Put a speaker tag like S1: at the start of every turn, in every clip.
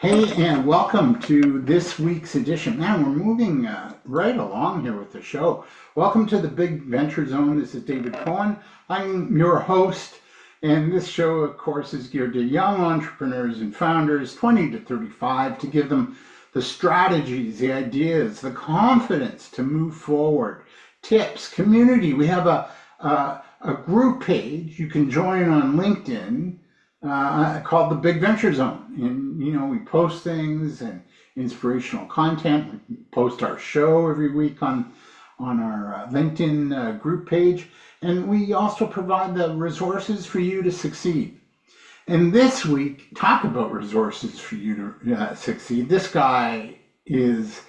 S1: Hey, and welcome to this week's edition. Man, we're moving right along here with the show. Welcome to the Big Venture Zone. This is David Cohen. I'm your host, and this show, of course, is geared to young entrepreneurs and founders, 20 to 35, to give them the strategies, the ideas, the confidence to move forward, tips, community. We have a group page you can join on LinkedIn called the Big Venture Zone. And, we post things and inspirational content. We post our show every week on our LinkedIn group page. And we also provide the resources for you to succeed. And this week, talk about resources for you to succeed. This guy he's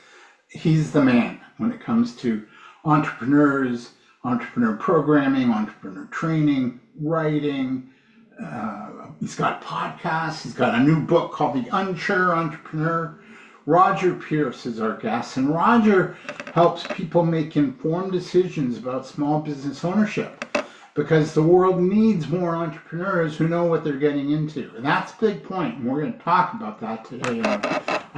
S1: the man when it comes to entrepreneurs, entrepreneur programming, entrepreneur training, writing. He's got podcasts. He's got a new book called The Unsure Entrepreneur. Roger Pierce is our guest, and Roger helps people make informed decisions about small business ownership because the world needs more entrepreneurs who know what they're getting into. And that's a big point, and we're going to talk about that today in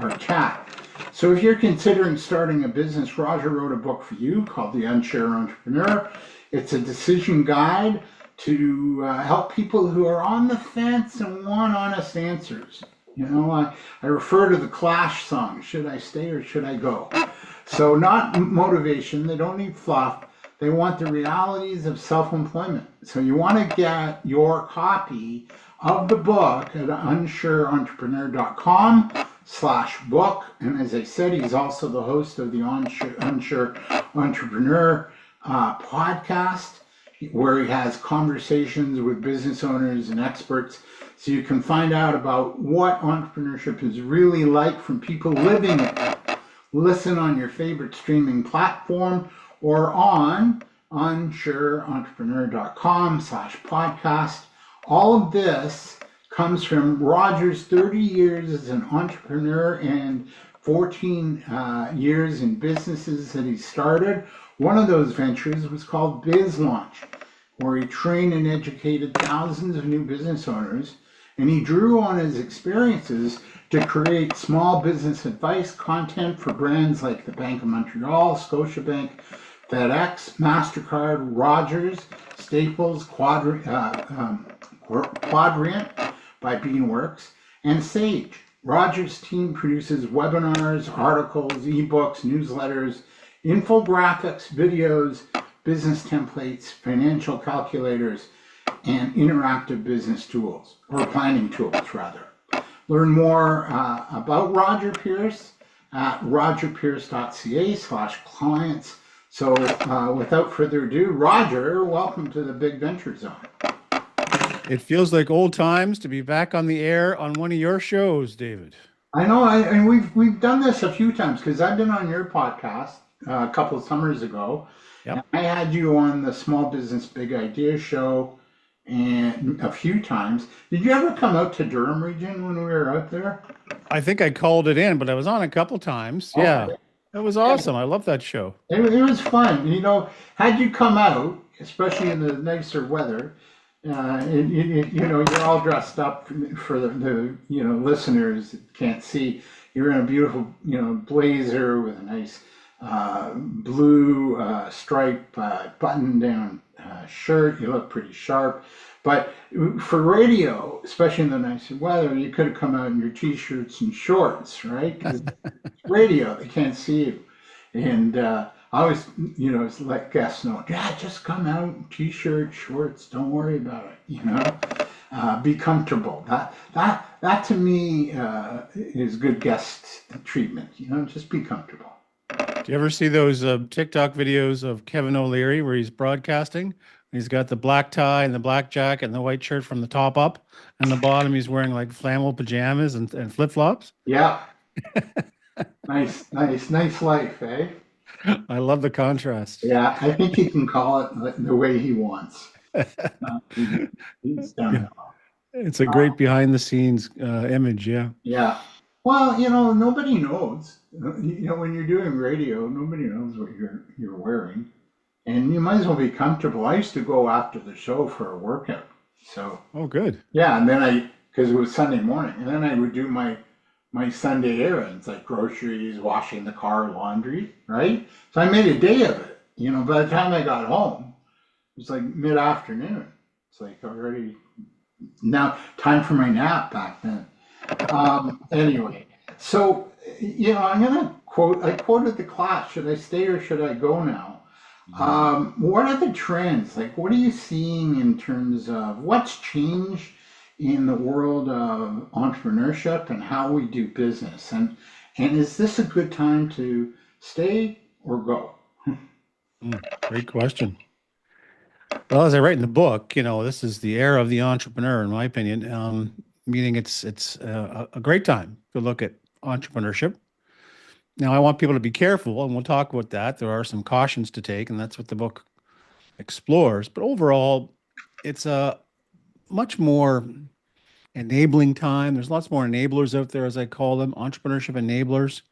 S1: our chat. So if you're considering starting a business, Roger wrote a book for you called The Unsure Entrepreneur. It's a decision guide to help people who are on the fence and want honest answers. I refer to the Clash song, Should I Stay or Should I Go? So not motivation, they don't need fluff, they want the realities of self-employment. So you want to get your copy of the book at unsureentrepreneur.com/book. And as I said, he's also the host of the Unsure Entrepreneur podcast, where he has conversations with business owners and experts, so you can find out about what entrepreneurship is really like from people living it. Listen on your favorite streaming platform or on unsureentrepreneur.com/podcast. All of this comes from Roger's 30 years as an entrepreneur and 14 years in businesses that he started. One of those ventures was called Biz Launch, where he trained and educated thousands of new business owners, and he drew on his experiences to create small business advice content for brands like the Bank of Montreal, Scotiabank, FedEx, MasterCard, Rogers, Staples, Quadrant by Beanworks, and Sage. Rogers' team produces webinars, articles, ebooks, newsletters, infographics, videos, business templates, financial calculators, and interactive business tools, or planning tools, rather. Learn more about Roger Pierce at rogerpierce.ca/clients. So without further ado, Roger, welcome to the Big Venture Zone.
S2: It feels like old times to be back on the air on one of your shows, David.
S1: I know, and we've done this a few times because I've been on your podcast a couple of summers ago.
S2: Yep.
S1: I had you on the Small Business Big Idea show and a few times. Did you ever come out to Durham region when we were out there?
S2: I think I called it in, but I was on a couple times.
S1: Okay.
S2: Yeah, that was awesome. I love that show.
S1: It was fun. Had you come out, especially in the nicer weather, you're all dressed up for the listeners that can't see. You're in a beautiful, blazer with a nice blue stripe button-down shirt. You look pretty sharp. But for radio, especially in the nicer weather, you could have come out in your t-shirts and shorts, right? Because radio, they can't see you. And I always, let guests know, yeah, just come out in t-shirt, shorts. Don't worry about it. Be comfortable. That to me is good guest treatment. Just be comfortable.
S2: Do you ever see those TikTok videos of Kevin O'Leary where he's broadcasting? He's got the black tie and the black jacket and the white shirt from the top up, and the bottom he's wearing like flannel pajamas and flip-flops.
S1: Yeah. Nice life, eh?
S2: I love the contrast.
S1: Yeah, I think he can call it the way he wants. He's done it.
S2: It's a great behind-the-scenes image, yeah.
S1: Yeah. Well, nobody knows. When you're doing radio, nobody knows what you're wearing, and you might as well be comfortable. I used to go after the show for a workout. So.
S2: Oh, good.
S1: Yeah, and then because it was Sunday morning, and then I would do my my Sunday errands, like groceries, washing the car, laundry, right? So I made a day of it. By the time I got home, it was like mid-afternoon. It's like already now time for my nap back then. Anyway, so I'm gonna quote. I quoted the class. Should I stay or should I go now? What are the trends? Like, what are you seeing in terms of what's changed in the world of entrepreneurship and how we do business? And is this a good time to stay or go?
S2: Great question. Well, as I write in the book, this is the era of the entrepreneur, in my opinion. Meaning it's a great time to look at entrepreneurship. Now, I want people to be careful, and we'll talk about that. There are some cautions to take, and that's what the book explores. But overall, it's a much more enabling time. There's lots more enablers out there, as I call them, entrepreneurship enablers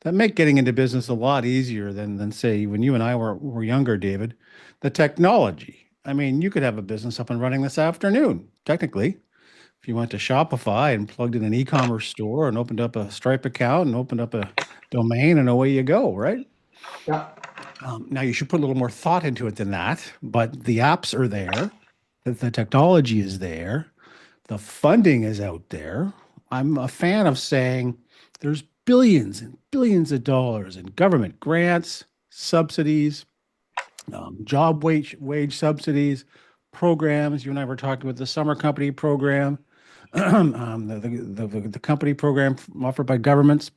S2: that make getting into business a lot easier than say when you and I were younger, David. The technology. I mean, you could have a business up and running this afternoon, technically, if you went to Shopify and plugged in an e-commerce store and opened up a Stripe account and opened up a domain, and away you go, right?
S1: Yeah.
S2: Now you should put a little more thought into it than that, but the apps are there, the technology is there, the funding is out there. I'm a fan of saying there's billions and billions of dollars in government grants, subsidies, job wage subsidies, programs. You and I were talking about the summer company program, the company program offered by governments.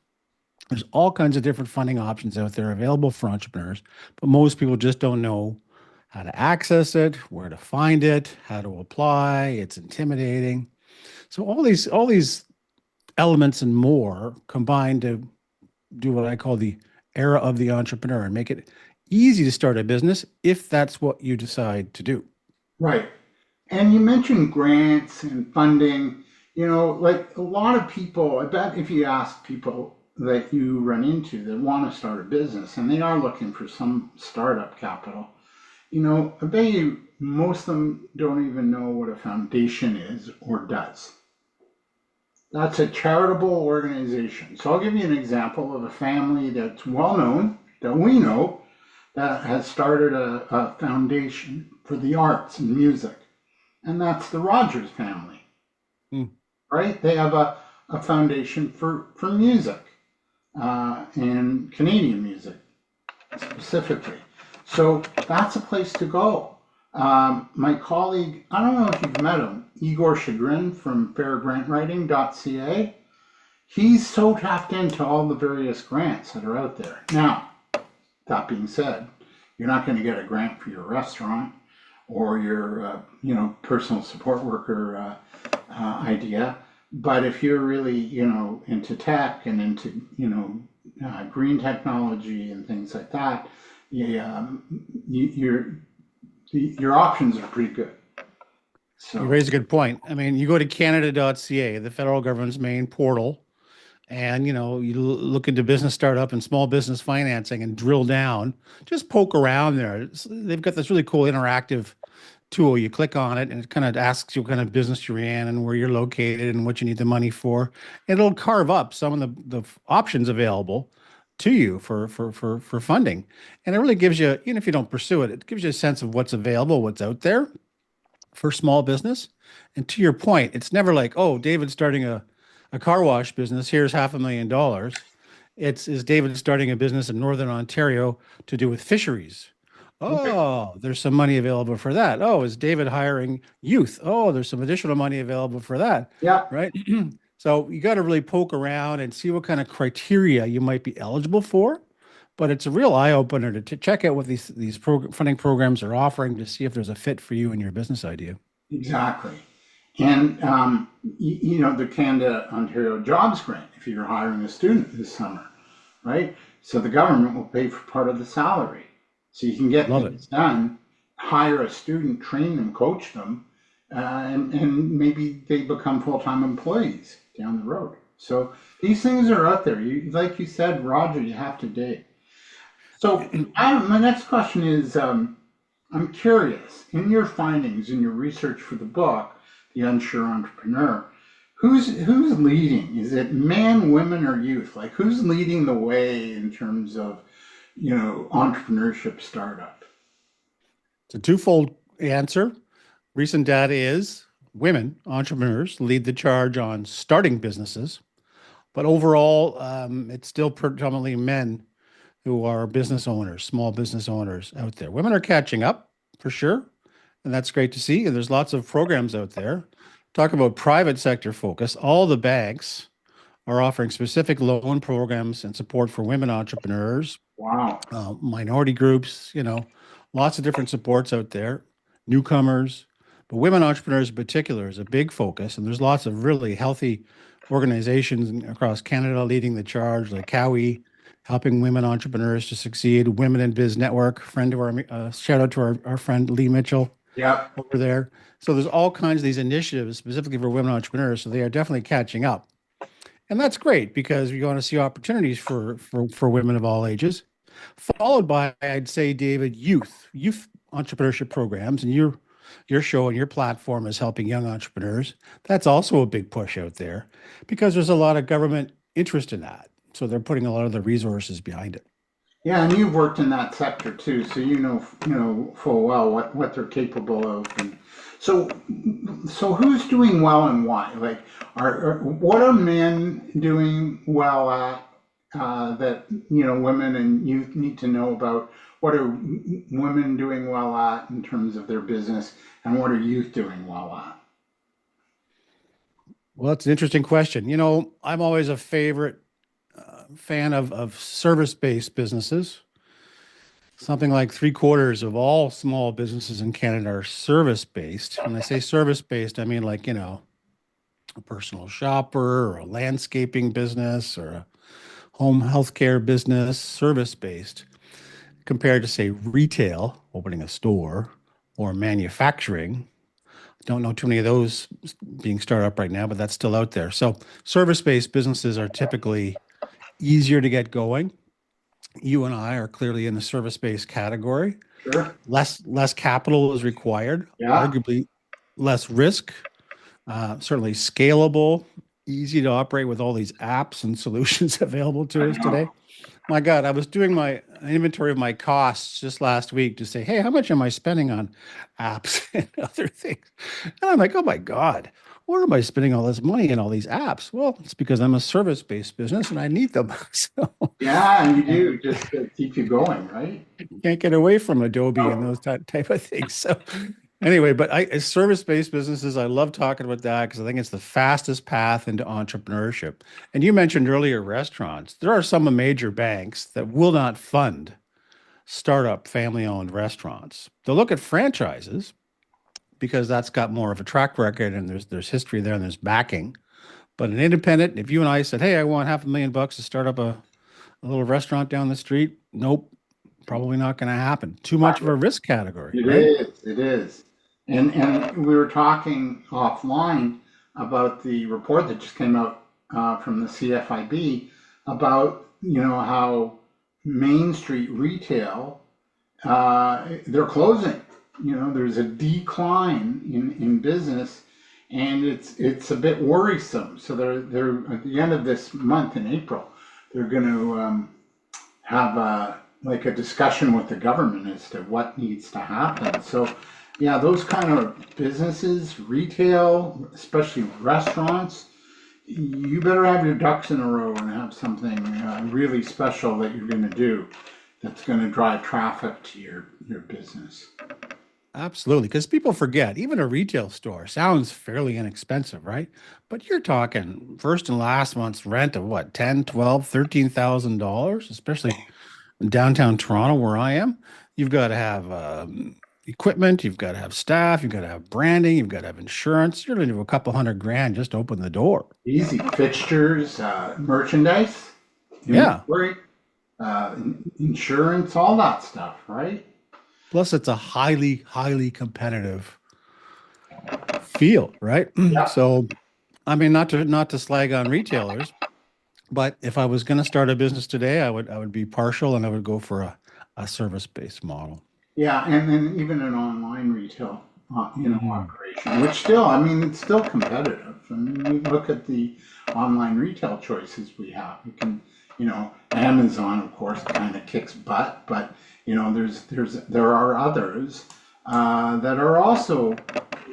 S2: There's all kinds of different funding options out there available for entrepreneurs, but most people just don't know how to access it, where to find it, how to apply. It's intimidating. So all these elements and more combine to do what I call the era of the entrepreneur and make it easy to start a business if that's what you decide to do.
S1: Right. And you mentioned grants and funding. Like a lot of people, I bet if you ask people that you run into that want to start a business and they are looking for some startup capital, I bet you most of them don't even know what a foundation is or does. That's a charitable organization. So I'll give you an example of a family that's well known, that we know, that has started a foundation for the arts and music. And that's the Rogers family,
S2: Mm.
S1: right? They have a foundation for music and Canadian music specifically. So that's a place to go. My colleague, I don't know if you've met him, Igor Chagrin from fairgrantwriting.ca. He's so tapped into all the various grants that are out there. Now, that being said, you're not going to get a grant for your restaurant or your, personal support worker idea. But if you're really, into tech and into, green technology and things like that, your options are pretty good. So
S2: You raise a good point. I mean, you go to Canada.ca, the federal government's main portal, and you look into business startup and small business financing and drill down. Just poke around there. They've got this really cool interactive tool. You click on it, and it kind of asks you what kind of business you're in and where you're located and what you need the money for. It'll carve up some of the options available to you for funding, and it really gives you, even if you don't pursue it, it gives you a sense of what's available, what's out there for small business. And to your point, it's never like, oh, David's starting a car wash business. Here's $500,000. Is David starting a business in Northern Ontario to do with fisheries?
S1: okay.
S2: Oh, there's some money available for that. Oh, is David hiring youth? Oh, there's some additional money available for that,
S1: Yeah,
S2: right? So you got to really poke around and see what kind of criteria you might be eligible for. But it's a real eye opener to check out what these funding programs are offering to see if there's a fit for you and your business idea.
S1: exactly. And the Canada Ontario Jobs Grant, if you're hiring a student this summer, right? So the government will pay for part of the salary. So you can get
S2: Love it.
S1: things done, hire a student, train them, coach them, and maybe they become full-time employees down the road. So these things are out there. Like you said, Roger, you have to dig. So my next question is, I'm curious, in your findings, in your research for the book, The Unsure Entrepreneur, Who's leading? Is it men, women, or youth? Like who's leading the way in terms of, entrepreneurship startup?
S2: It's a twofold answer. Recent data is women entrepreneurs lead the charge on starting businesses, but overall, it's still predominantly men who are business owners, small business owners out there. Women are catching up for sure, and that's great to see. And there's lots of programs out there. Talk about private sector focus. All the banks are offering specific loan programs and support for women entrepreneurs,
S1: Wow.
S2: minority groups, lots of different supports out there, newcomers, but women entrepreneurs in particular is a big focus. And there's lots of really healthy organizations across Canada leading the charge, like Cowie, helping women entrepreneurs to succeed, Women in Biz Network, friend of our, shout out to our friend Lee Mitchell
S1: Yep.
S2: over there. So there's all kinds of these initiatives specifically for women entrepreneurs. So they are definitely catching up. And that's great because we want to see opportunities for women of all ages, followed by, I'd say, David, youth entrepreneurship programs, and your show and your platform is helping young entrepreneurs. That's also a big push out there because there's a lot of government interest in that. So they're putting a lot of the resources behind it.
S1: Yeah, and you've worked in that sector too, so you know full well what they're capable of. And so, so who's doing well and why? Like, what are men doing well at that women and youth need to know about? What are women doing well at in terms of their business, and what are youth doing well at?
S2: Well, that's an interesting question. I'm always a favorite fan of service-based businesses. Something like three-quarters of all small businesses in Canada are service-based. When I say service-based, I mean like, a personal shopper or a landscaping business or a home healthcare business, service-based, compared to, say, retail, opening a store, or manufacturing. Don't know too many of those being started up right now, but that's still out there. So service-based businesses are typically easier to get going. You and I are clearly in the service-based category.
S1: Sure.
S2: Less capital is required,
S1: Yeah,
S2: arguably less risk, certainly scalable, easy to operate with all these apps and solutions available
S1: I
S2: to us today.
S1: know.
S2: My God, I was doing my inventory of my costs just last week to say, hey, how much am I spending on apps and other things? And I'm like, oh my God, where am I spending all this money in all these apps? Well, it's because I'm a service-based business and I need them. So
S1: Yeah, and you do just to keep you going, right?
S2: can't get away from Adobe and
S1: Oh,
S2: those type of things. So anyway, but as service-based businesses, I love talking about that because I think it's the fastest path into entrepreneurship. And you mentioned earlier restaurants. There are some major banks that will not fund startup family-owned restaurants. They'll look at franchises because that's got more of a track record and there's history there and there's backing. But an independent, if you and I said, "Hey, I want $500,000 to start up a little restaurant down the street," nope, probably not going to happen. Too much of a risk category,
S1: it
S2: right?
S1: is, it is. And we were talking offline about the report that just came out from the CFIB about, how Main Street retail, they're closing. There's a decline in business, and it's a bit worrisome. So they're at the end of this month in April, they're going to have like a discussion with the government as to what needs to happen. So, yeah, those kind of businesses, retail, especially restaurants, you better have your ducks in a row and have something really special that you're going to do that's going to drive traffic to your business.
S2: Absolutely, because people forget, even a retail store sounds fairly inexpensive, right? But you're talking first and last month's rent of what, 10, 12, $13,000, especially in downtown Toronto where I am. You've got to have equipment, you've got to have staff, you've got to have branding, you've got to have insurance. You're going to do a couple $100,000 just to open the door.
S1: Easy fixtures, merchandise,
S2: Yeah.
S1: inventory, insurance, all that stuff, right?
S2: Plus, it's a highly competitive field, right?
S1: Yeah.
S2: So, I mean, not to slag on retailers, but if I was going to start a business today, I would be partial and I would go for a service-based model.
S1: Yeah, and then even an online retail. operation, which still, I mean, it's still competitive. I mean, we look at the online retail choices we have. We can, Amazon, of course, kind of kicks butt, but there are others that are also,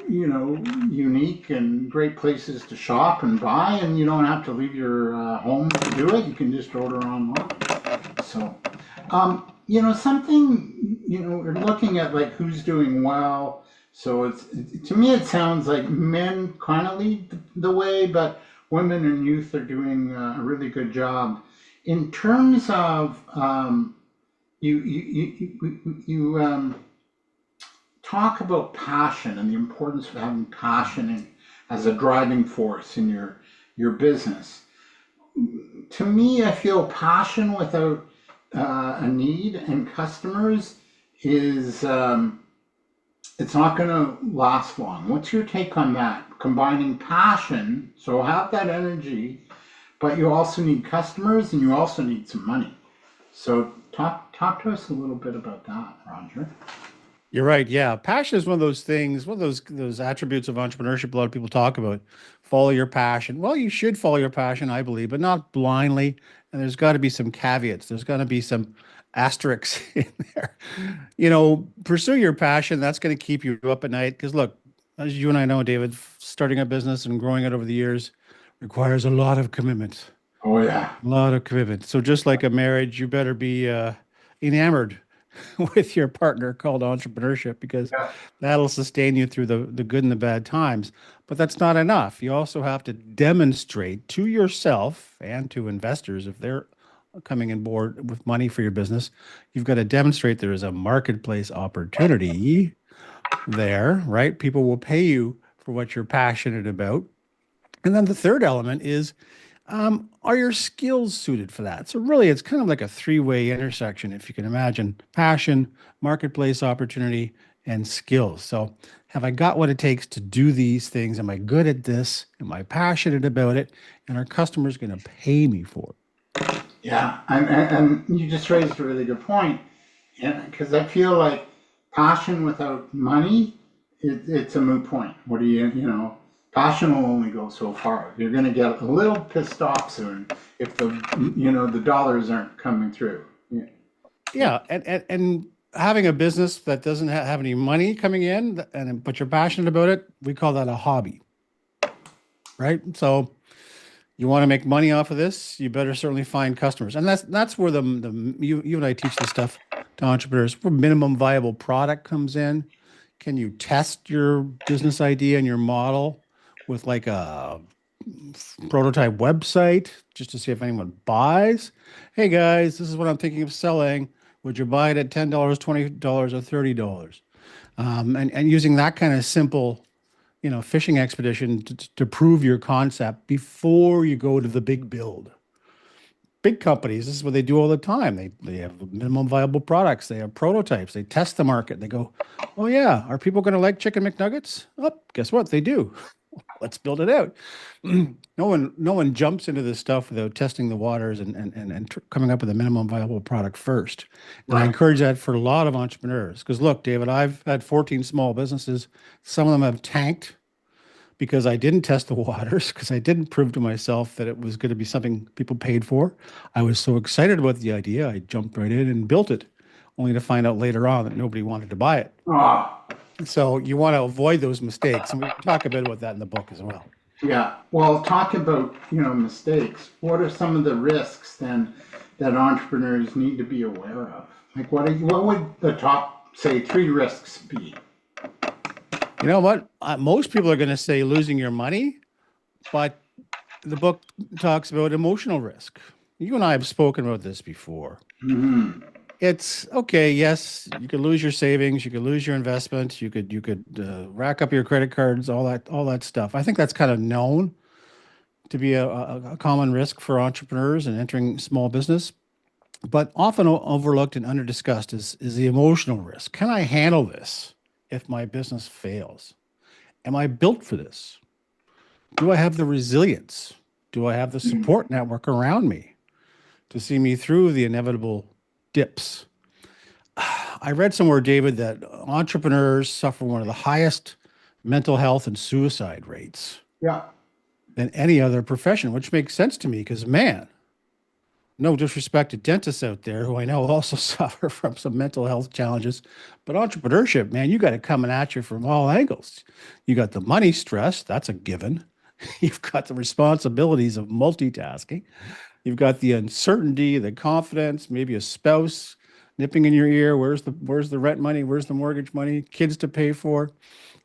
S1: unique and great places to shop and buy, and you don't have to leave your home to do it. You can just order online. So, something, we're looking at like who's doing well. So to me, it sounds like men kind of lead the way, but women and youth are doing a really good job. In terms of, you talk about passion and the importance of having as a driving force in your business. To me, I feel passion without a need and customers is it's not going to last long. What's your take on that? Combining passion, so have that energy, but you also need customers and you also need some money. So talk to us a little bit about that, Roger.
S2: You're right. Yeah. Passion is one of those things, one of those attributes of entrepreneurship a lot of people talk about. Follow your passion. Well, you should follow your passion, I believe, but not blindly. And there's got to be some caveats. There's got to be some asterisks in there. Pursue your passion. That's going to keep you up at night. Because look, as you and I know, David, starting a business and growing it over the years requires a lot of commitment.
S1: Oh yeah.
S2: A lot of commitment. So just like a marriage, you better be enamored with your partner called entrepreneurship because
S1: Yeah.
S2: that'll sustain you through the good and the bad times. But that's not enough. You also have to demonstrate to yourself and to investors, if they're coming on board with money for your business, you've got to demonstrate there is a marketplace opportunity there, right? People will pay you for what you're passionate about. And then the third element is, are your skills suited for that? So really, it's kind of like a three-way intersection, if you can imagine: passion, marketplace opportunity, and skills. So have I got what it takes to do these things? Am I good at this? Am I passionate about it? And are customers going to pay me for it?
S1: Yeah, and you just raised a really good point. Yeah, because I feel like passion without money, it's a moot point. What do passion will only go so far. You're going to get a little pissed off soon if the dollars aren't coming through. Yeah.
S2: Yeah, and having a business that doesn't have any money coming in, but you're passionate about it, we call that a hobby, right? So you want to make money off of this, you better certainly find customers. And that's where you and I teach this stuff to entrepreneurs, where minimum viable product comes in. Can you test your business idea and your model with like a prototype website just to see if anyone buys? Hey guys, this is what I'm thinking of selling. Would you buy it at $10, $20, or $30? And using that kind of simple, fishing expedition to prove your concept before you go to the big build. Big companies, this is what they do all the time. They have minimum viable products. They have prototypes. They test the market. They go, oh yeah, are people going to like chicken McNuggets? Oh, guess what? They do. Let's build it out. No one jumps into this stuff without testing the waters and coming up with a minimum viable product first. And I encourage that for a lot of entrepreneurs. Because look, David, I've had 14 small businesses. Some of them have tanked because I didn't test the waters, because I didn't prove to myself that it was going to be something people paid for. I was so excited about the idea, I jumped right in and built it, only to find out later on that nobody wanted to buy it.
S1: Oh,
S2: So you want to avoid those mistakes. And we talk a bit about that in the book as well.
S1: yeah. Well, talk about, mistakes. What are some of the risks then that entrepreneurs need to be aware of? Like what would the top, say, 3 risks be?
S2: You know what? Most people are going to say losing your money, but the book talks about emotional risk. You and I have spoken about this before.
S1: Mm-hmm.
S2: It's okay. Yes, you could lose your savings, you could lose your investments, you could rack up your credit cards, all that stuff. I think that's kind of known to be a common risk for entrepreneurs and entering small business, but often overlooked and underdiscussed is the emotional risk. Can I handle this if my business fails? Am I built for this? Do I have the resilience? Do I have the support network around me to see me through the inevitable dips? I read somewhere, David, that entrepreneurs suffer one of the highest mental health and suicide rates
S1: Yeah.
S2: than any other profession, which makes sense to me because, man, no disrespect to dentists out there who I know also suffer from some mental health challenges, but entrepreneurship, man, you got it coming at you from all angles. You got the money stress, that's a given. You've got the responsibilities of multitasking. You've got the uncertainty, the confidence, maybe a spouse nipping in your ear. Where's the rent money? Where's the mortgage money? Kids to pay for,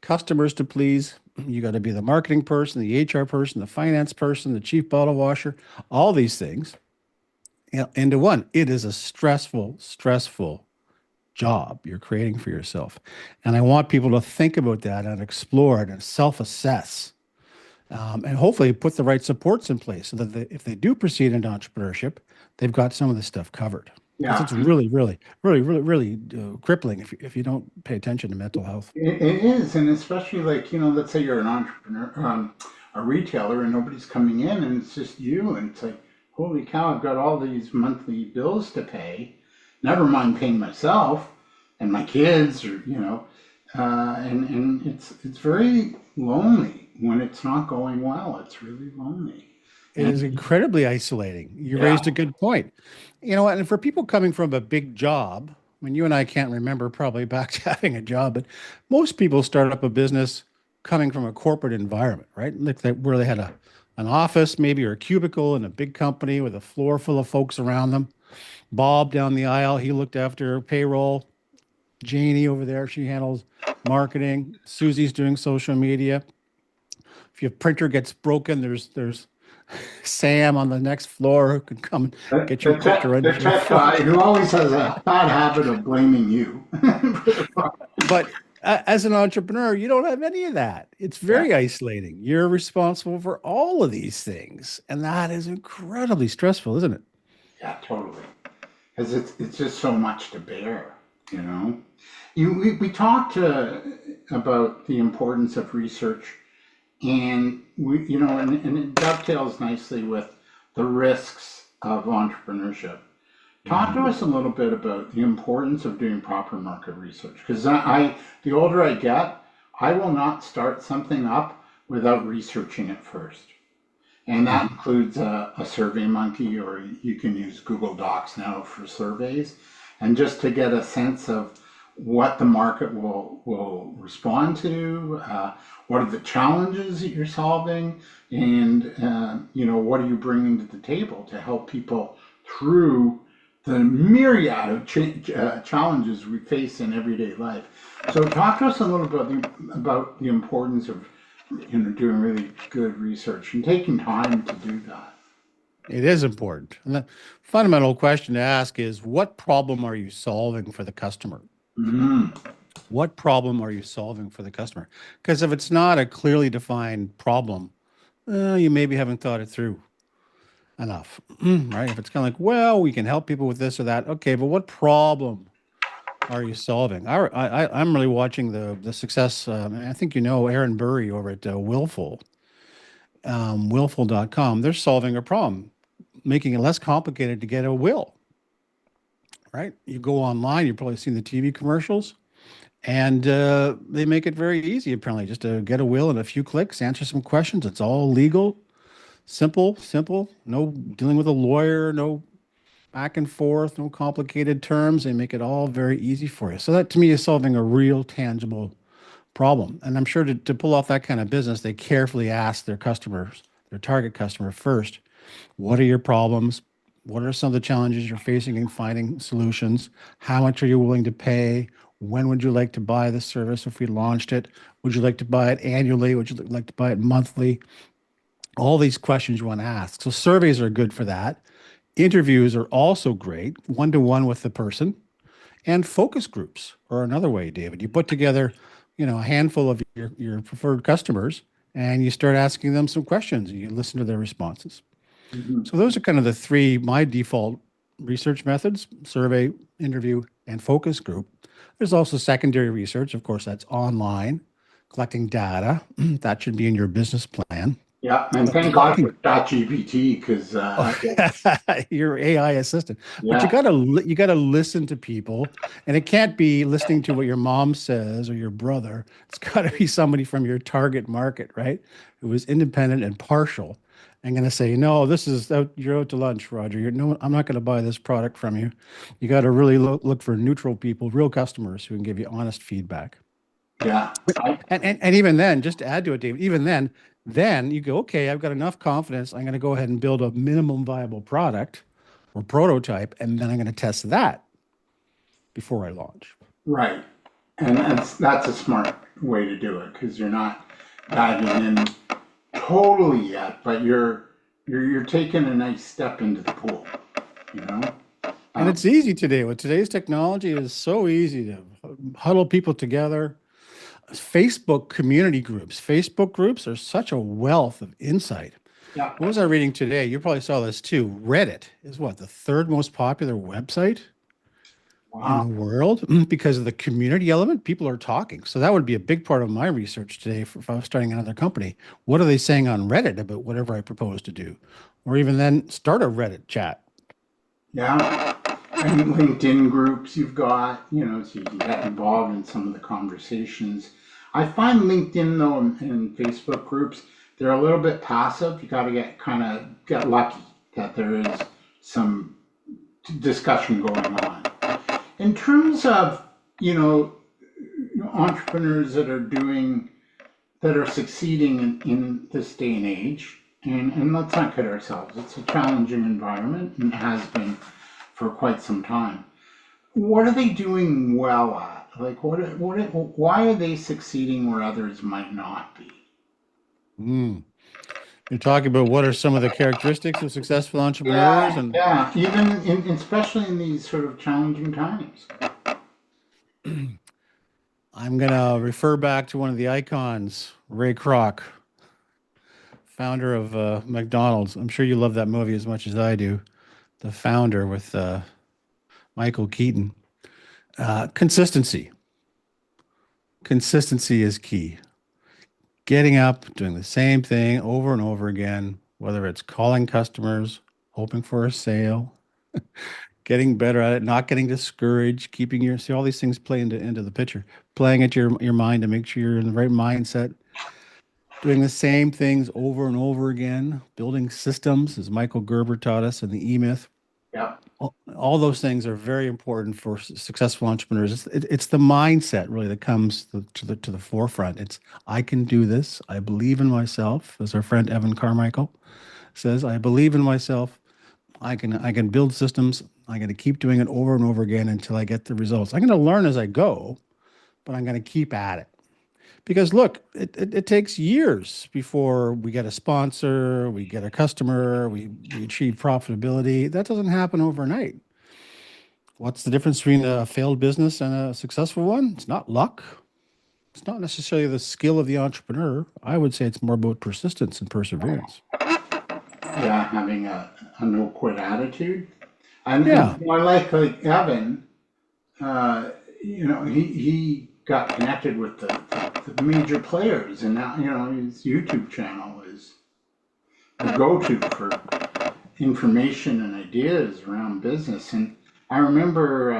S2: customers to please. You got to be the marketing person, the HR person, the finance person, the chief bottle washer, all these things into one. It is a stressful job you're creating for yourself. And I want people to think about that and explore it and self-assess, and hopefully put the right supports in place so that if they do proceed into entrepreneurship, they've got some of this stuff covered. Because
S1: Yeah.
S2: it's really crippling if you don't pay attention to mental health.
S1: It is, and especially like, let's say you're an entrepreneur, a retailer, and nobody's coming in, and it's just you, and it's like, holy cow, I've got all these monthly bills to pay. Never mind paying myself and my kids, or and it's very lonely when it's not going well. It's really lonely.
S2: It is incredibly isolating. You
S1: Yeah.
S2: raised a good point. And for people coming from a big job, I mean, you and I can't remember probably back to having a job, but most people start up a business coming from a corporate environment, right? Where they had an office, maybe, or a cubicle in a big company with a floor full of folks around them. Bob down the aisle, he looked after payroll. Janie over there, she handles marketing. Susie's doing social media. If your printer gets broken, there's Sam on the next floor who can come and
S1: The,
S2: get your
S1: the
S2: printer
S1: tech,
S2: into
S1: the
S2: your
S1: tech
S2: phone.
S1: guy who always has a bad habit of blaming you.
S2: But as an entrepreneur, you don't have any of that. It's
S1: Yeah,
S2: very isolating. You're responsible for all of these things, and that is incredibly stressful, isn't it?
S1: yeah, totally. Because it's just so much to bear, you know. We talked about the importance of research, and and it dovetails nicely with the risks of entrepreneurship. Talk to
S2: Mhm.
S1: us a little bit about the importance of doing proper market research. Because the older I get, I will not start something up without researching it first. And that
S2: Mhm.
S1: includes a survey monkey, or you can use Google Docs now for surveys, and just to get a sense of what the market will respond to, what are the challenges that you're solving, and what are you bringing to the table to help people through the myriad of challenges we face in everyday life. So talk to us a little bit about the importance of doing really good research and taking time to do that.
S2: It is important. And the fundamental question to ask is, what problem are you solving for the customer?
S1: Mm,
S2: What problem are you solving for the customer? Because if it's not a clearly defined problem, you maybe haven't thought it through enough, right? If it's kind of like, well, we can help people with this or that. Okay, but what problem are you solving? I'm really watching the success. I think Aaron Burry over at Willful.com. They're solving a problem, making it less complicated to get a will, right? You go online, you've probably seen the TV commercials, and they make it very easy, apparently, just to get a will in a few clicks, answer some questions. It's all legal, simple, no dealing with a lawyer, no back and forth, no complicated terms. They make it all very easy for you. So that to me is solving a real tangible problem. And I'm sure to pull off that kind of business, they carefully ask their customers, their target customer first, what are your problems? What are some of the challenges you're facing in finding solutions? How much are you willing to pay? When would you like to buy the service if we launched it? Would you like to buy it annually? Would you like to buy it monthly? All these questions you want to ask. So surveys are good for that. Interviews are also great, one to one with the person, and focus groups are another way, David. You put together, a handful of your preferred customers and you start asking them some questions and you listen to their responses.
S1: mhm.
S2: So those are kind of the three, my default research methods: survey, interview, and focus group. There's also secondary research. Of course, that's online, collecting data. That should be in your business plan.
S1: Yeah, and
S2: But
S1: thank God
S2: talking
S1: for ChatGPT because
S2: your AI assistant. But
S1: yeah,
S2: you gotta listen to people, and it can't be listening to what your mom says or your brother. It's got to be somebody from your target market, right? Who is independent and partial, and going to say, no, this is out. You're out to lunch, Roger. You're no, I'm not going to buy this product from you. You got to really look for neutral people, real customers who can give you honest feedback.
S1: yeah,
S2: And even then, just to add to it, David, even then you go, okay, I've got enough confidence. I'm going to go ahead and build a minimum viable product or prototype, and then I'm going to test that before I launch.
S1: right. And that's a smart way to do it because you're not diving in totally yet, but you're taking a nice step into the pool, you know?
S2: And
S1: Um,
S2: it's easy today. With today's technology, it is so easy to huddle people together. Facebook community groups. Facebook groups are such a wealth of insight.
S1: yeah,
S2: What was I reading today? You probably saw this too. Reddit is what, the third most popular website in
S1: wow,
S2: the world because of the community element. People are talking. So that would be a big part of my research today if I was starting another company. What are they saying on Reddit about whatever I propose to do? Or even then start a Reddit chat.
S1: yeah. And LinkedIn groups you've got, so you can get involved in some of the conversations. I find LinkedIn though and Facebook groups, they're a little bit passive. You got to get lucky that there is some discussion going on. In terms of, you know, entrepreneurs that are succeeding in this day and age, and let's not kid ourselves, it's a challenging environment and has been for quite some time. What are they doing well at? Like, why are they succeeding where others might not be?
S2: Mm. You're talking about what are some of the characteristics of successful entrepreneurs,
S1: Yeah,
S2: and
S1: yeah. Especially in these sort of challenging times.
S2: I'm gonna refer back to one of the icons, Ray Kroc, founder of McDonald's. I'm sure you love that movie as much as I do. The founder with Michael Keaton. Consistency. Consistency is key. Getting up, doing the same thing over and over again, whether it's calling customers, hoping for a sale, getting better at it, not getting discouraged, keeping your see all these things play into the picture, playing at your mind to make sure you're in the right mindset, doing the same things over and over again, building systems, as Michael Gerber taught us in the E-Myth.
S1: Yeah,
S2: All those things are very important for successful entrepreneurs. It's the mindset really that comes to the forefront. It's I can do this. I believe in myself, as our friend Evan Carmichael says. I believe in myself. I can build systems. I'm going to keep doing it over and over again until I get the results. I'm going to learn as I go, but I'm going to keep at it. Because look, it takes years before we get a sponsor, we get a customer, we achieve profitability. That doesn't happen overnight. What's the difference between a failed business and a successful one? It's not luck. It's not necessarily the skill of the entrepreneur. I would say it's more about persistence and perseverance.
S1: yeah. Having a no quit attitude, and
S2: Yeah.
S1: I like Evan. He got connected with the major players, and now his YouTube channel is the go-to for information and ideas around business. And I remember,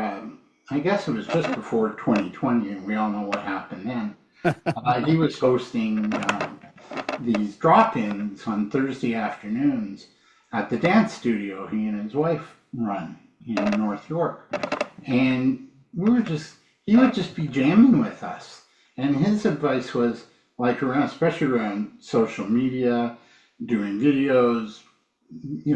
S1: I guess it was just before 2020, and we all know what happened then. He was hosting these drop-ins on Thursday afternoons at the dance studio he and his wife run in North York, and he would just be jamming with us. And his advice was like around, especially around social media, doing videos,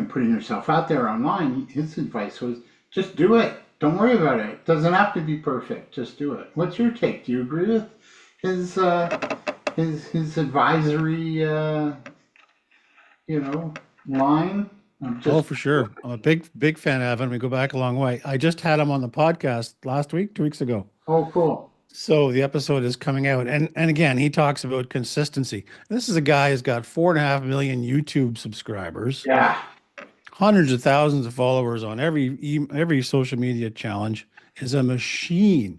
S1: putting yourself out there online. His advice was just do it. Don't worry about it. It doesn't have to be perfect. Just do it. What's your take? Do you agree with his his advisory line of
S2: Oh,
S1: just
S2: for sure. I'm a big fan of Evan. We go back a long way. I just had him on the podcast last week, 2 weeks ago.
S1: oh cool.
S2: So the episode is coming out, and again, he talks about consistency. This is a guy who's got 4.5 million YouTube subscribers,
S1: Yeah.
S2: hundreds of thousands of followers on every social media challenge. Is a machine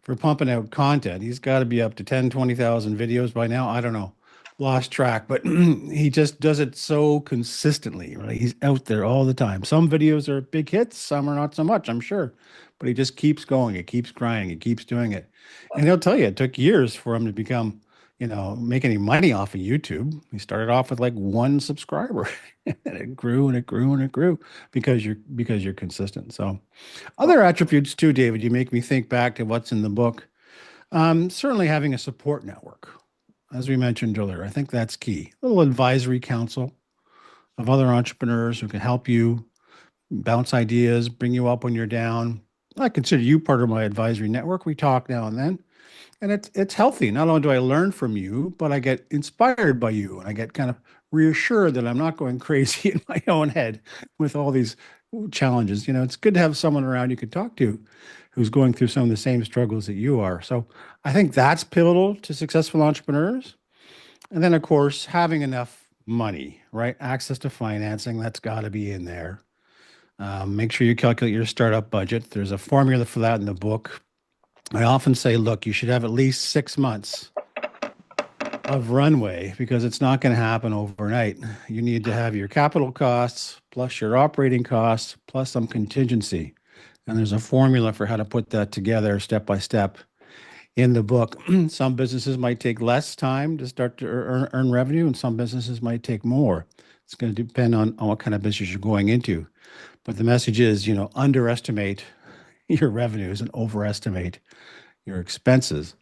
S2: for pumping out content. He's got to be up to 10, 20,000 videos by now. I don't know. lost track, but he just does it so consistently, right? He's out there all the time. Some videos are big hits, some are not so much, I'm sure, but he just keeps going. He keeps grinding. He keeps doing it. And he'll tell you it took years for him to become, make any money off of YouTube. He started off with like one subscriber and it grew and it grew and it grew because you're consistent. So other attributes too, David, you make me think back to what's in the book. Certainly having a support network, as we mentioned earlier. I think that's key. A little advisory council of other entrepreneurs who can help you bounce ideas, bring you up when you're down. I consider you part of my advisory network. We talk now and then, and it's healthy. Not only do I learn from you, but I get inspired by you, and I get kind of reassured that I'm not going crazy in my own head with all these challenges. It's good to have someone around you could talk to who's going through some of the same struggles that you are. So I think that's pivotal to successful entrepreneurs. And then, of course, having enough money, right? Access to financing, that's got to be in there. Make sure you calculate your startup budget. There's a formula for that in the book. I often say, look, you should have at least 6 months of runway because it's not going to happen overnight. You need to have your capital costs plus your operating costs plus some contingency. And there's a formula for how to put that together step by step in the book. Some businesses might take less time to start to earn revenue, and some businesses might take more. It's going to depend on what kind of business you're going into. But the message is, underestimate your revenues and overestimate your expenses.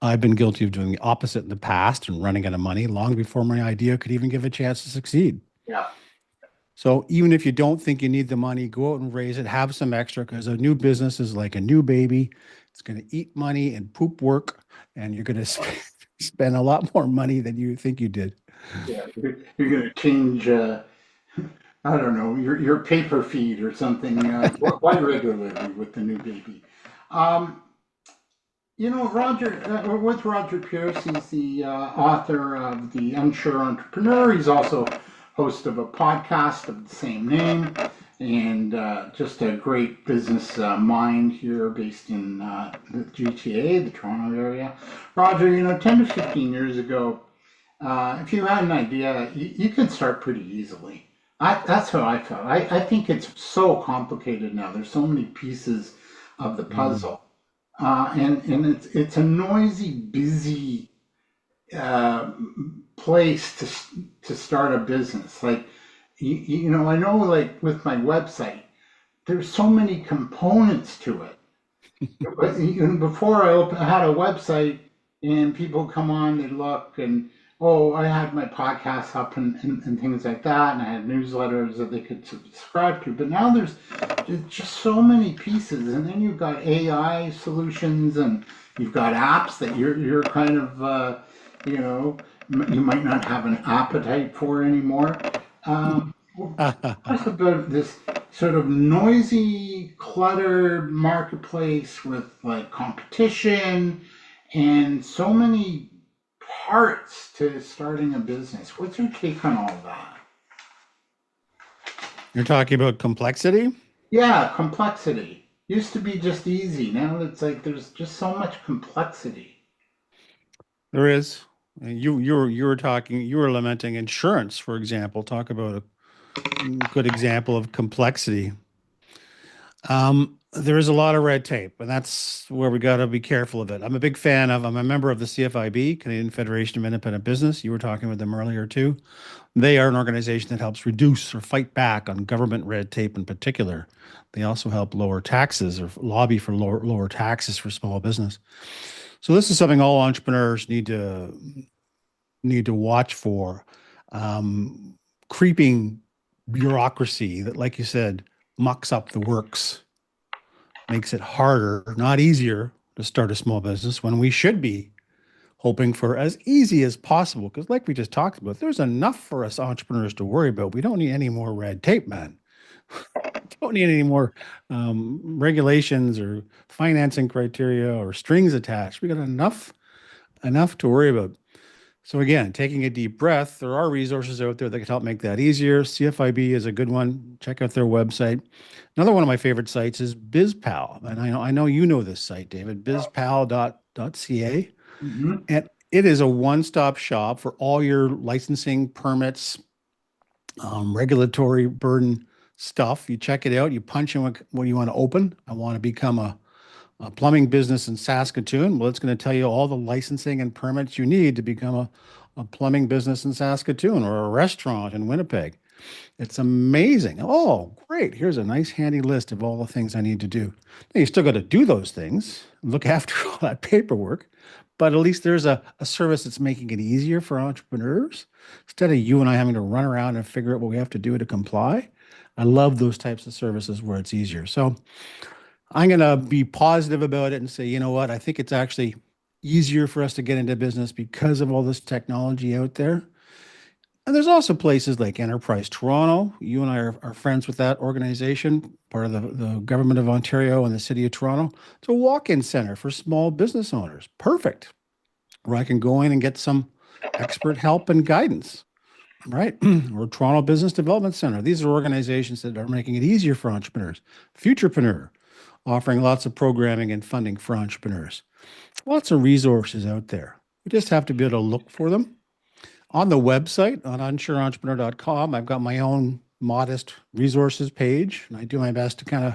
S2: I've been guilty of doing the opposite in the past and running out of money long before my idea could even give a chance to succeed.
S1: Yeah.
S2: So even if you don't think you need the money, go out and raise it, have some extra because a new business is like a new baby. It's going to eat money and poop work, and you're going to spend a lot more money than you think you did.
S1: Yeah. You're going to change, I don't know, your paper feed or something quite regularly with the new baby. Um, Roger, with Roger Pierce, he's the author of the Unsure Entrepreneur. He's also host of a podcast of the same name, and just a great business mind here based in the GTA, the Toronto area. Roger, 10 to 15 years ago, if you had an idea, you can start pretty easily. That's how I felt. I think it's so complicated now. There's so many pieces of the puzzle. And it's a noisy, busy place to start a business. Like I know, like with my website, there's so many components to it. But before I had a website, and people come on, they look, and oh, I had my podcast up and things like that, and I had newsletters that they could subscribe to. But now there's just so many pieces, and then you've got AI solutions, and you've got apps that you're kind of you might not have an appetite for anymore. Talk about this sort of noisy, cluttered marketplace with like competition and so many parts to starting a business. What's your take on all of that?
S2: You're talking about complexity?
S1: Yeah, complexity. Used to be just easy. Now it's like there's just so much complexity.
S2: There is. You were lamenting insurance, for example. Talk about a good example of complexity. There is a lot of red tape, and that's where we got to be careful of it. I'm a member of the CFIB, Canadian Federation of Independent Business. You were talking with them earlier too. They are an organization that helps reduce or fight back on government red tape in particular. They also help lower taxes or lobby for lower taxes for small business. So this is something all entrepreneurs need to watch for. Creeping bureaucracy that, like you said, mucks up the works, makes it harder, not easier, to start a small business when we should be hoping for as easy as possible. Because, like we just talked about, there's enough for us entrepreneurs to worry about. We don't need any more red tape, man. Don't need any more regulations or financing criteria or strings attached. We got enough to worry about. So again, taking a deep breath, there are resources out there that can help make that easier. CFIB is a good one. Check out their website. Another one of my favorite sites is BizPal. And I know you know this site, David, bizpal.ca.
S1: Mm-hmm.
S2: And It is a one-stop shop for all your licensing permits, regulatory burden stuff. You check it out. You punch in what you want to open. I want to become a plumbing business in Saskatoon. Well, it's going to tell you all the licensing and permits you need to become a plumbing business in Saskatoon or a restaurant in Winnipeg. It's amazing. Oh, great. Here's a nice handy list of all the things I need to do. Now, you still got to do those things, look after all that paperwork, but at least there's a service that's making it easier for entrepreneurs instead of you and I having to run around and figure out what we have to do to comply. I love those types of services where it's easier. So I'm going to be positive about it and say, you know what? I think it's actually easier for us to get into business because of all this technology out there. And there's also places like Enterprise Toronto. You and I are friends with that organization, part of the government of Ontario and the city of Toronto. It's a walk-in center for small business owners. Perfect. Where I can go in and get some expert help and guidance, right? Or Toronto Business Development Center. These are organizations that are making it easier for entrepreneurs. Futurepreneur, offering lots of programming and funding for entrepreneurs. Lots of resources out there. We just have to be able to look for them. On the website, on unsureentrepreneur.com, I've got my own modest resources page, and I do my best to kind of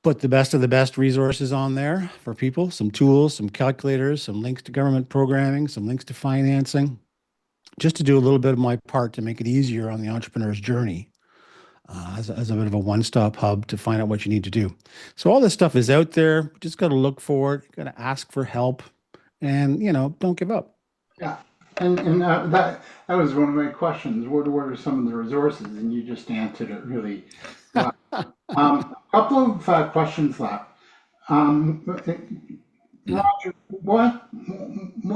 S2: put the best of the best resources on there for people, some tools, some calculators, some links to government programming, some links to financing, just to do a little bit of my part to make it easier on the entrepreneur's journey as a bit of a one-stop hub to find out what you need to do. So all this stuff is out there. Just got to look for it, got to ask for help, and, don't give up.
S1: Yeah. And that was one of my questions. What are some of the resources? And you just answered it really well. Couple of questions left. Roger, what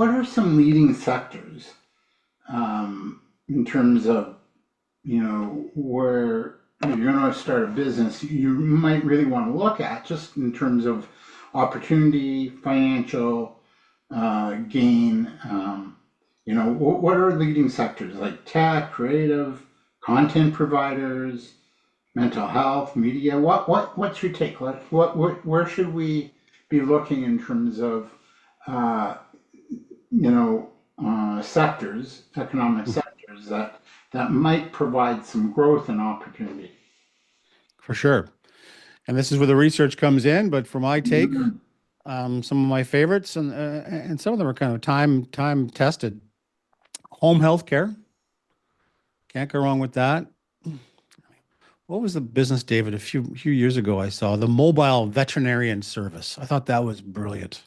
S1: are some leading sectors in terms of where you're going to start a business you might really want to look at just in terms of opportunity, financial gain? What are leading sectors like tech, creative, content providers, mental health, media? What's your take? Where should we be looking in terms of sectors, economic sectors that might provide some growth and opportunity?
S2: For sure. And this is where the research comes in, but for my take, some of my favorites, and some of them are kind of time tested. Home health care, can't go wrong with that. What was the business, David? A few years ago, I saw the mobile veterinarian service. I thought that was brilliant.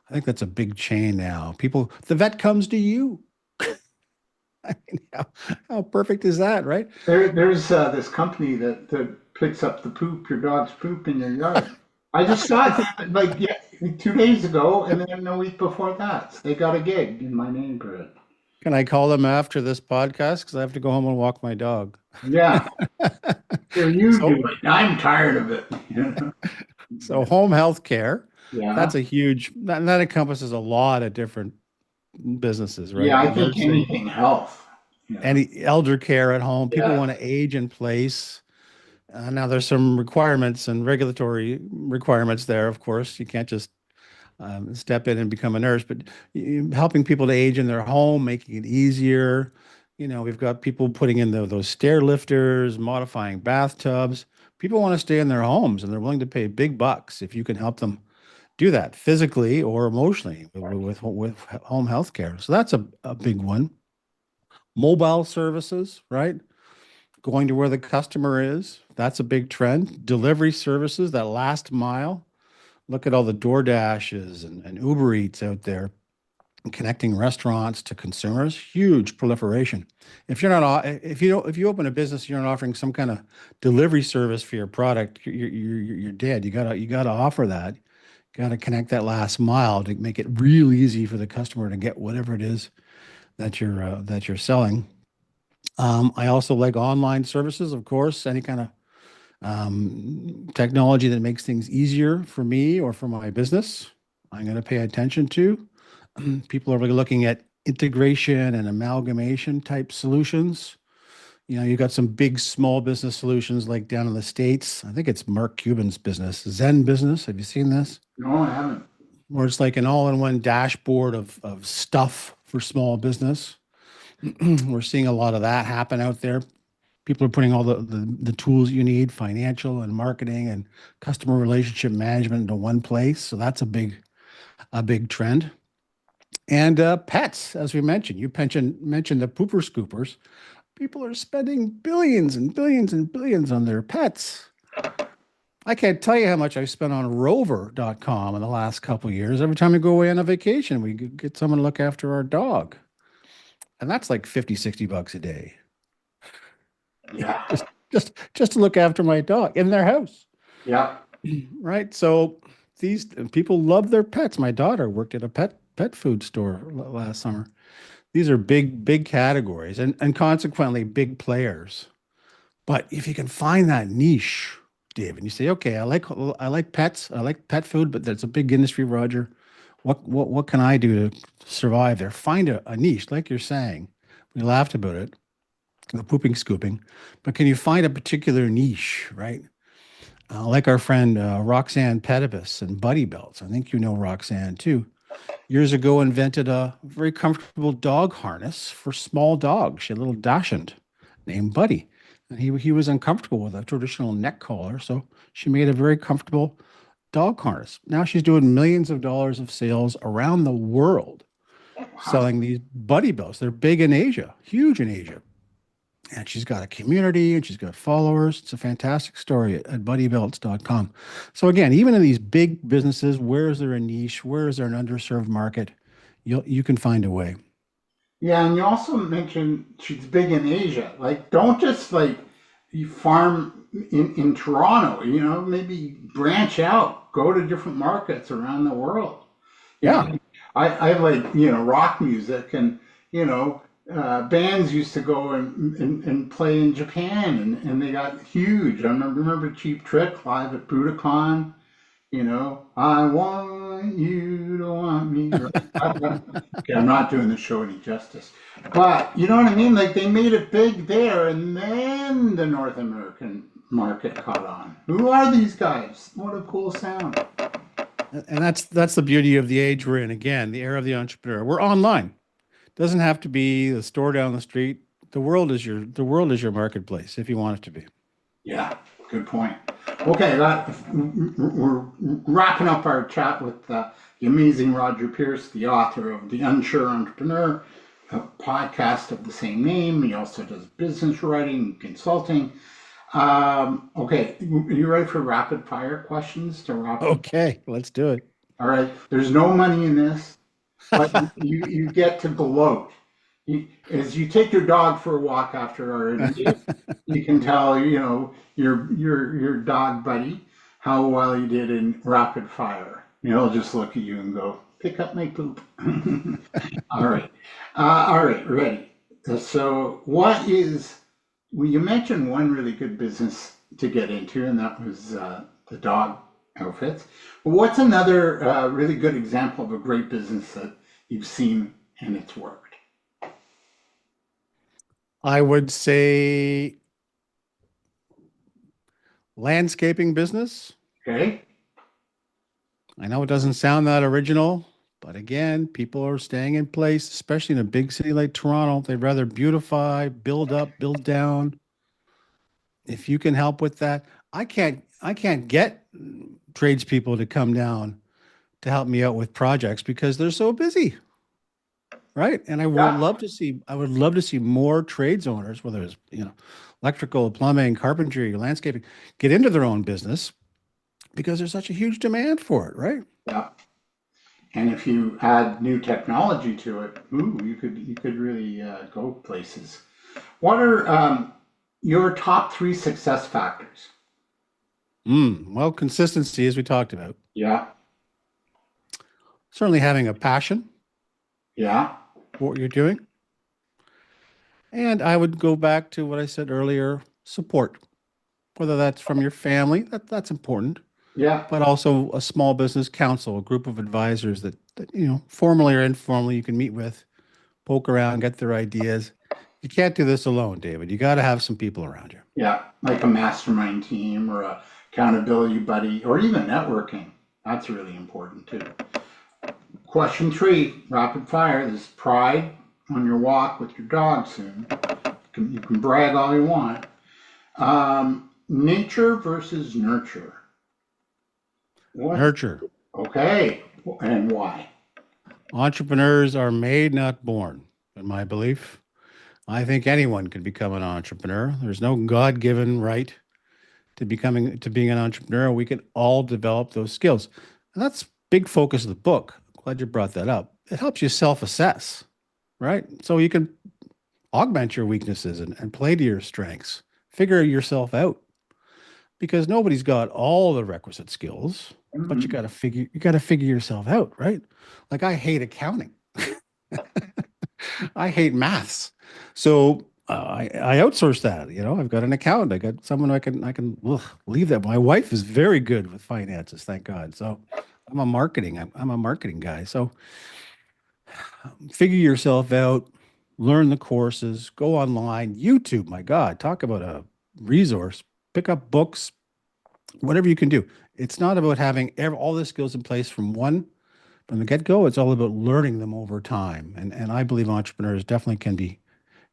S2: I think that's a big chain now. The vet comes to you. I mean, how perfect is that, right?
S1: There's this company that picks up your dog's poop in your yard. I just saw it like 2 days ago, and then a week before that, they got a gig in my neighborhood.
S2: Can I call them after this podcast? Because I have to go home and walk my dog.
S1: Yeah. Here, you do it. I'm tired of it.
S2: So home health care,
S1: Yeah.
S2: that's that encompasses a lot of different businesses, right?
S1: Yeah, I think anything health. Yeah.
S2: Any elder care at home. People want to age in place. Now there's some requirements and regulatory requirements there, of course. You can't just step in and become a nurse, but helping people to age in their home, making it easier. We've got people putting in those stair lifters, modifying bathtubs. People want to stay in their homes and they're willing to pay big bucks if you can help them do that physically or emotionally with home health care. So that's a big one. Mobile services, right? Going to where the customer is. That's a big trend. Delivery services, that last mile. Look at all the DoorDashes and Uber Eats out there, connecting restaurants to consumers. Huge proliferation. If you open a business, you're not offering some kind of delivery service for your product, you're dead. You gotta offer that. You gotta connect that last mile to make it real easy for the customer to get whatever it is that you're selling. I also like online services, of course, any kind of technology that makes things easier for me or for my business. I'm going to pay attention to. People are really looking at integration and amalgamation type solutions. You got some big small business solutions like down in the States. I think it's Mark Cuban's business, Zen Business. Have you seen this?
S1: No, I haven't.
S2: where it's like an all-in-one dashboard of stuff for small business. We're seeing a lot of that happen out there. People are putting all the tools you need, financial and marketing and customer relationship management into one place. So that's a big trend. And pets, as we mentioned, you mentioned the pooper scoopers. People are spending billions and billions and billions on their pets. I can't tell you how much I've spent on rover.com in the last couple of years. Every time we go away on a vacation, we get someone to look after our dog. And that's like 50, $60 a day.
S1: Yeah.
S2: Just to look after my dog in their house.
S1: Yeah.
S2: Right. So these people love their pets. My daughter worked at a pet food store last summer. These are big categories and consequently big players. But if you can find that niche, David, you say, okay, I like pets, I like pet food, but that's a big industry, Roger. What can I do to survive there? Find a niche, like you're saying. We laughed about it, the pooping scooping, but can you find a particular niche, right? Like our friend Roxanne Pedibus and Buddy Belts. I think you know Roxanne too. Years ago, invented a very comfortable dog harness for small dogs. She had a little dachshund named Buddy, and he was uncomfortable with a traditional neck collar, so she made a very comfortable dog harness. Now she's doing millions of dollars of sales around the world
S1: Wow.
S2: selling these Buddy Belts. They're big in Asia, huge in Asia. And she's got a community and she's got followers. It's a fantastic story at buddybelts.com. So again, even in these big businesses, where is there a niche? Where is there an underserved market? You can find a way.
S1: Yeah, and you also mentioned she's big in Asia. Like, don't just like you farm in Toronto, maybe branch out, go to different markets around the world. You
S2: Yeah.
S1: know, I like, rock music and, you know, bands used to go and play in Japan and they got huge. I remember Cheap Trick live at Budokan. I want you to want me. Okay, I'm not doing the show any justice. But you know what I mean? Like they made it big there and then the North American market caught on. Who are these guys? What a cool sound.
S2: And that's the beauty of the age we're in. Again, the era of the entrepreneur. We're online. Doesn't have to be the store down the street. The world is your marketplace if you want it to be.
S1: Yeah, good point. Okay, we're wrapping up our chat with the amazing Roger Pierce, the author of The Unsure Entrepreneur, a podcast of the same name. He also does business writing and consulting. Okay, are you ready for rapid fire questions to wrap up?
S2: Okay, let's do it.
S1: All right, there's no money in this, but you get to gloat. As you take your dog for a walk after our interview, you can tell your dog buddy how well you did in rapid fire. He'll just look at you and go, "Pick up my poop." All right, all right, ready. So, well, you mentioned one really good business to get into, and that was the dog outfits. But what's another really good example of a great business that you've seen and it's worked?
S2: I would say landscaping business.
S1: Okay.
S2: I know it doesn't sound that original, but again, people are staying in place, especially in a big city like Toronto. They'd rather beautify, build up, build down. If you can help with that, I can't get tradespeople to come down to help me out with projects because they're so busy, right? And
S1: Yeah.
S2: I would love to see more trades owners, whether it's, electrical, plumbing, carpentry, landscaping, get into their own business because there's such a huge demand for it, right?
S1: Yeah. And if you add new technology to it, ooh, you could really go places. What are your top three success factors?
S2: Well, consistency, as we talked about,
S1: Yeah.
S2: certainly having a passion
S1: Yeah.
S2: for what you're doing. And I would go back to what I said earlier, support, whether that's from your family, that's important,
S1: Yeah.
S2: but also a small business council, a group of advisors that formally or informally you can meet with, poke around, get their ideas. You can't do this alone, David. You got to have some people around you.
S1: Yeah. Like a mastermind team or a accountability buddy or even networking. That's really important too. Question 3, rapid fire. This is pride on your walk with your dog soon. You can brag all you want. Nature versus nurture. What?
S2: Nurture.
S1: Okay, and why?
S2: Entrepreneurs are made, not born, in my belief. I think anyone can become an entrepreneur. There's no God-given right to being an entrepreneur. We can all develop those skills. And that's big focus of the book. Glad you brought that up. It helps you self-assess, right? So you can augment your weaknesses and play to your strengths. Figure yourself out because nobody's got all the requisite skills, but
S1: Mhm.
S2: you got to figure yourself out, right? Like I hate accounting. I hate maths. So I outsource that. I've got an accountant. I got someone I can leave that. My wife is very good with finances, thank God. So I'm a marketing guy. So figure yourself out, learn the courses, go online, YouTube. My God, talk about a resource. Pick up books, whatever you can do. It's not about having all the skills in place from the get-go. It's all about learning them over time. And I believe entrepreneurs definitely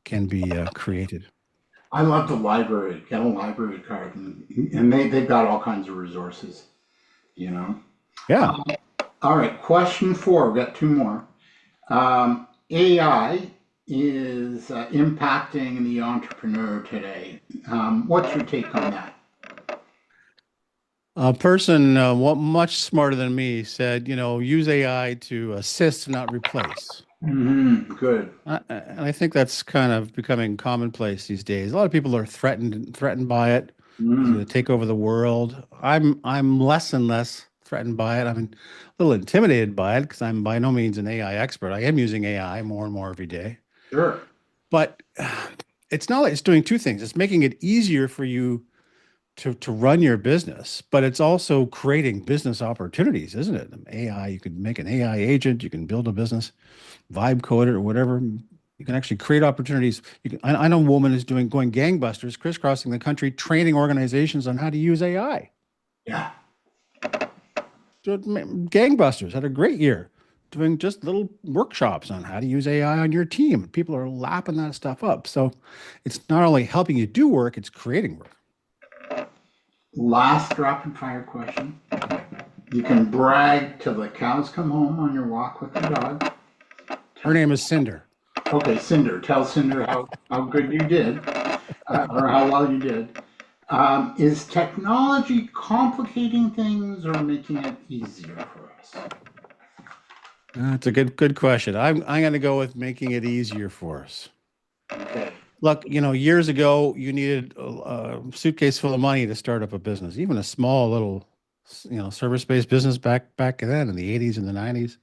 S2: can be created.
S1: I love the library. Get a library card, and they've got all kinds of resources. You know.
S2: Yeah.
S1: Um, all right, question 4. We've got 2 more. AI is impacting the entrepreneur today. What's your take on that?
S2: A person much smarter than me said, use AI to assist, not replace.
S1: Good.
S2: And I think that's kind of becoming commonplace these days. A lot of people are threatened by it. It's going to
S1: Mm,
S2: take over the world. I'm less and less threatened by it. I'm a little intimidated by it because I'm by no means an AI expert. I am using AI more and more every day.
S1: sure.
S2: But it's not like it's doing two things. It's making it easier for you to run your business, but it's also creating business opportunities, isn't it? AI, you could make an AI agent, you can build a business, vibe code it or whatever. You can actually create opportunities. I know a woman is going gangbusters, crisscrossing the country, training organizations on how to use AI.
S1: Yeah.
S2: Gangbusters had a great year doing just little workshops on how to use AI on your team. People are lapping that stuff up. So it's not only helping you do work, it's creating work.
S1: Last rapid fire question. You can brag till the cows come home on your walk with the dog.
S2: Her name is Cinder.
S1: Okay, Cinder. Tell Cinder how good you did, or how well you did. Is technology complicating things or making it easier for us?
S2: That's a good question. I'm going to go with making it easier for us.
S1: Okay.
S2: Look, years ago, you needed a suitcase full of money to start up a business, even a small little, service-based business back then in the 80s and the 90s.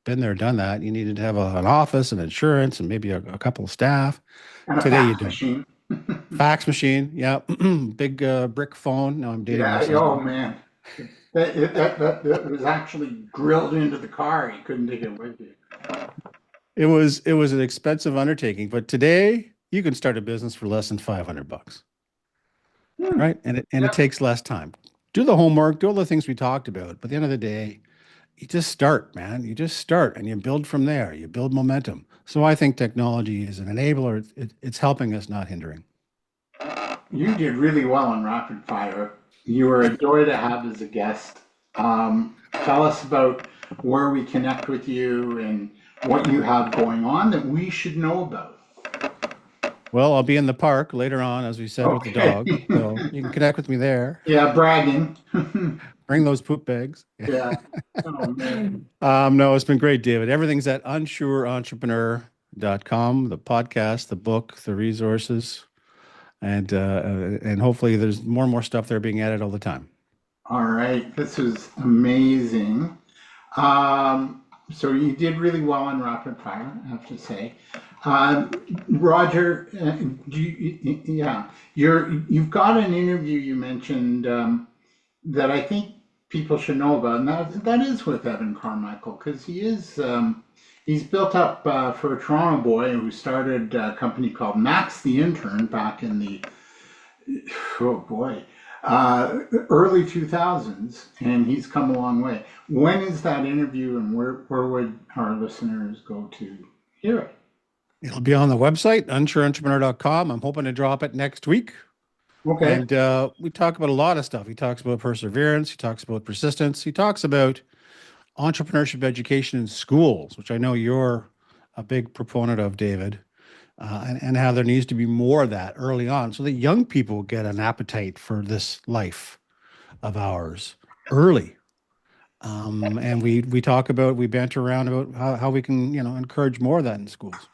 S2: Been there, done that. You needed to have an office and insurance and maybe a couple of staff.
S1: And a
S2: Today, you
S1: fax
S2: don't.
S1: machine.
S2: Fax machine, yeah. Big brick phone. Now I'm dating
S1: Yeah.
S2: myself.
S1: Oh man. That was actually drilled into the car. You couldn't take it with you.
S2: It was an expensive undertaking, but today you can start a business for less than $500.
S1: Hmm.
S2: Right? And it
S1: Yeah.
S2: takes less time. Do the homework, do all the things we talked about. But at the end of the day, you just start, man. You just start and you build from there. You build momentum. So I think technology is an enabler. It's helping us, not hindering.
S1: You did really well on rapid fire. You were a joy to have as a guest. Tell us about where we connect with you and what you have going on that we should know about.
S2: Well, I'll be in the park later on, as we said, with the
S1: Okay.
S2: dog. So you can connect with me there.
S1: Yeah, bragging.
S2: Bring those poop bags.
S1: Yeah. Oh man.
S2: No, it's been great, David. Everything's at unsureentrepreneur.com, the podcast, the book, the resources, and hopefully there's more and more stuff there being added all the time.
S1: All right. This was amazing. So you did really well on rapid fire, I have to say. Um, Roger, yeah, you've got an interview you mentioned that I think people should know about, and that is with Evan Carmichael because he's built up for a Toronto boy who started a company called Max the Intern back in the oh boy early 2000s, and he's come a long way. When is that interview, and where would our listeners go to hear it?
S2: It'll be on the website, unsureentrepreneur.com. I'm hoping to drop it next week.
S1: Okay.
S2: And we talk about a lot of stuff. He talks about perseverance. He talks about persistence. He talks about entrepreneurship education in schools, which I know you're a big proponent of, David, and how there needs to be more of that early on so that young people get an appetite for this life of ours early. And we talk about, we banter around about how we can, encourage more of that in schools.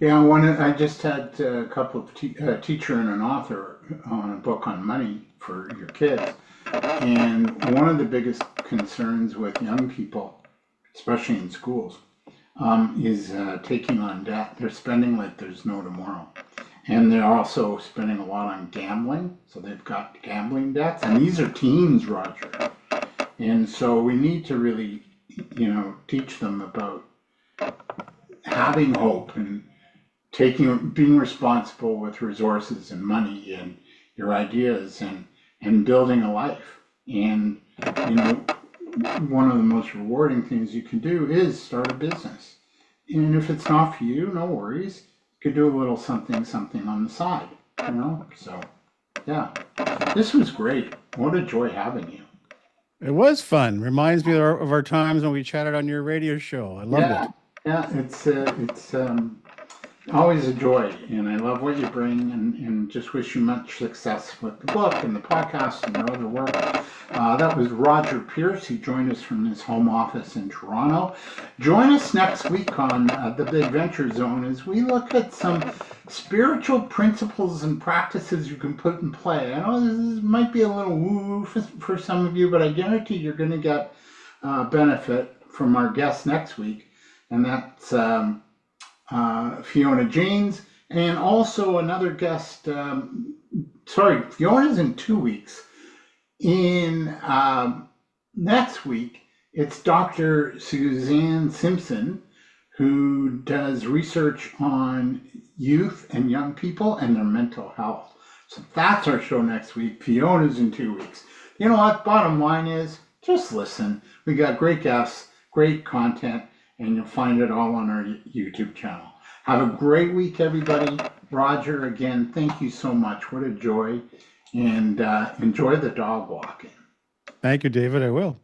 S1: Yeah, I just had a couple of teacher and an author on a book on money for your kids. And one of the biggest concerns with young people, especially in schools, is taking on debt. They're spending like there's no tomorrow. And they're also spending a lot on gambling. So they've got gambling debts. And these are teens, Roger. And so we need to really, teach them about having hope and being responsible with resources and money and your ideas and building a life. And, one of the most rewarding things you can do is start a business. And if it's not for you, no worries. You could do a little something on the side, So, yeah, this was great. What a joy having you.
S2: It was fun. Reminds me of our times when we chatted on your radio show. I loved it.
S1: Yeah, it's always a joy, and I love what you bring, and just wish you much success with the book and the podcast and your other work. That was Roger Pierce. He joined us from his home office in Toronto. Join us next week on the Big Venture Zone as we look at some spiritual principles and practices you can put in play. I know this might be a little woo-woo for some of you, but I guarantee you're going to get benefit from our guest next week, and that's Fiona Janes, and also another guest. Fiona's in 2 weeks. In next week, it's Dr. Suzanne Simpson, who does research on youth and young people and their mental health. So that's our show next week. Fiona's in 2 weeks. You know what? Bottom line is, just listen. We got great guests, great content, and you'll find it all on our YouTube channel. Have a great week, everybody. Roger, again, thank you so much. What a joy. And enjoy the dog walking.
S2: Thank you, David. I will.